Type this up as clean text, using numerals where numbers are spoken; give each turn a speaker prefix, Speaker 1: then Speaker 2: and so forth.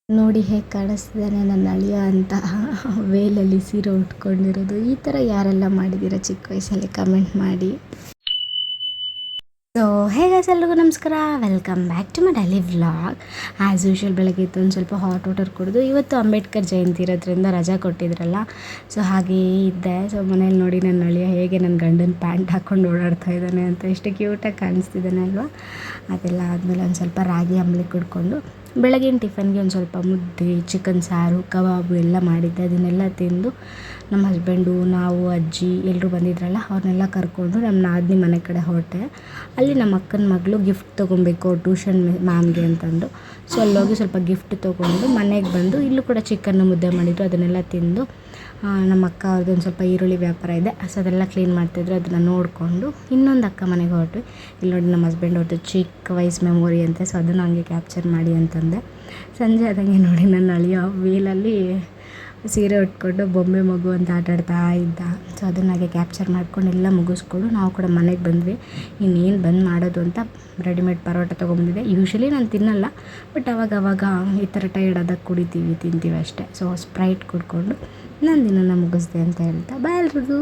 Speaker 1: ನೋಡಿ ಹೇಗೆ ಕಾಣಿಸ್ತಿದ್ದಾನೆ ನನ್ನ ಅಳಿಯ ಅಂತ ವೇಲಲ್ಲಿ ಸೀರೆ ಉಟ್ಕೊಂಡಿರೋದು. ಈ ಥರ ಯಾರೆಲ್ಲ ಮಾಡಿದ್ದೀರಾ ಚಿಕ್ಕ ವಯಸ್ಸಲ್ಲಿ ಕಮೆಂಟ್ ಮಾಡಿ. ಸೊ ಎಲ್ರಿಗೂ ನಮಸ್ಕಾರ, welcome back to my daily vlog. As usual ಬೆಳಗ್ಗೆ ಇತ್ತು ಒಂದು ಸ್ವಲ್ಪ ಹಾಟ್ ವಾಟರ್ ಕುಡಿದು, ಇವತ್ತು ಅಂಬೇಡ್ಕರ್ ಜಯಂತಿ ಇರೋದ್ರಿಂದ ರಜಾ ಕೊಟ್ಟಿದ್ರಲ್ಲ, ಸೊ ಹಾಗೇ ಇದ್ದೆ. ಸೊ ಮನೇಲಿ ನೋಡಿ ನನ್ನ ಅಳಿಯ ಹೇಗೆ ನನ್ನ ಗಂಡನ ಪ್ಯಾಂಟ್ ಹಾಕ್ಕೊಂಡು ಓಡಾಡ್ತಾ ಇದ್ದಾನೆ ಅಂತ, ಎಷ್ಟು ಕ್ಯೂಟಾಗಿ ಕಾಣಿಸ್ತಿದ್ದಾನೆ ಅಲ್ವಾ. ಅದೆಲ್ಲ ಆದಮೇಲೆ ಒಂದು ಸ್ವಲ್ಪ ರಾಗಿ ಅಂಬಲಿ ಕುಡ್ಕೊಂಡು ಬೆಳಗಿನ ಟಿಫನ್ಗೆ ಒಂದು ಸ್ವಲ್ಪ ಮುದ್ದೆ, ಚಿಕನ್ ಸಾರು, ಕಬಾಬು ಎಲ್ಲ ಮಾಡಿದ್ದೆ. ಅದನ್ನೆಲ್ಲ ತಿಂದು ನಮ್ಮ ಹಸ್ಬೆಂಡು, ನಾವು, ಅಜ್ಜಿ ಎಲ್ಲರೂ ಬಂದಿದ್ರಲ್ಲ, ಅವ್ರನ್ನೆಲ್ಲ ಕರ್ಕೊಂಡು ನಮ್ಮ ನಾದಿನಿ ಮನೆ ಕಡೆ ಹೊರಟೆ. ಅಲ್ಲಿ ನಮ್ಮ ಅಕ್ಕನ ಮಗಳು ಗಿಫ್ಟ್ ತೊಗೊಬೇಕು ಟ್ಯೂಷನ್ ಮ್ಯಾಮ್ಗೆ ಅಂತಂದು, ಸೊ ಅಲ್ಲೋಗಿ ಸ್ವಲ್ಪ ಗಿಫ್ಟ್ ತೊಗೊಂಡು ಮನೆಗೆ ಬಂದು ಇಲ್ಲೂ ಕೂಡ ಚಿಕನ್ನು ಮುದ್ದೆ ಮಾಡಿದ್ರು. ಅದನ್ನೆಲ್ಲ ತಿಂದು ನಮ್ಮ ಅಕ್ಕ ಅವ್ರದ್ದು ಒಂದು ಸ್ವಲ್ಪ ಈರುಳ್ಳಿ ವ್ಯಾಪಾರ ಇದೆ, ಸೊ ಅದೆಲ್ಲ ಕ್ಲೀನ್ ಮಾಡ್ತಿದ್ರು. ಅದನ್ನು ನೋಡಿಕೊಂಡು ಇನ್ನೊಂದು ಅಕ್ಕ ಮನೆಗೆ ಹೊರಟ್ವಿ. ಇಲ್ಲಿ ನೋಡಿ ನಮ್ಮ ಹಸ್ಬೆಂಡ್ ಅವ್ರದ್ದು ಚಿಕ್ಕ ವಯಸ್ಸು ಮೆಮೊರಿ ಅಂತೆ, ಸೊ ಅದನ್ನು ಹಂಗೆ ಕ್ಯಾಪ್ಚರ್ ಮಾಡಿ ಅಂತಂದೆ. ಸಂಜೆ ಆದಂಗೆ ನೋಡಿ ನನ್ನ ಅಳಿಯ ವೀಲಲ್ಲಿ ಸೀರೆ ಉಟ್ಕೊಂಡು ಬೊಂಬೆ ಮಗು ಅಂತ ಆಟಾಡ್ತಾ ಇದ್ದ. ಸೊ ಅದನ್ನಾಗೆ ಕ್ಯಾಪ್ಚರ್ ಮಾಡ್ಕೊಂಡು ಎಲ್ಲ ಮುಗಿಸ್ಕೊಂಡು ನಾವು ಕೂಡ ಮನೆಗೆ ಬಂದ್ವಿ. ಇನ್ನೇನು ಬಂದ್ ಮಾಡೋದು ಅಂತ ರೆಡಿಮೇಡ್ ಪರೋಟ ತೊಗೊಂಬಂದಿದ್ದೆ. ಯೂಶ್ವಲಿ ನಾನು ತಿನ್ನಲ್ಲ, ಬಟ್ ಅವಾಗ ಈ ಥರ ಟೈರ್ಡ್ ಆದಾಗ ತಿಂತೀವಿ ಅಷ್ಟೇ. ಸೊ ಸ್ಪ್ರೈಟ್ ಕುಡ್ಕೊಂಡು ನಾನು ದಿನನ ಮುಗಿಸ್ದೆ ಅಂತ ಹೇಳ್ತಾ ಬಾಯ್ ಎಲ್ರಿಗೂ.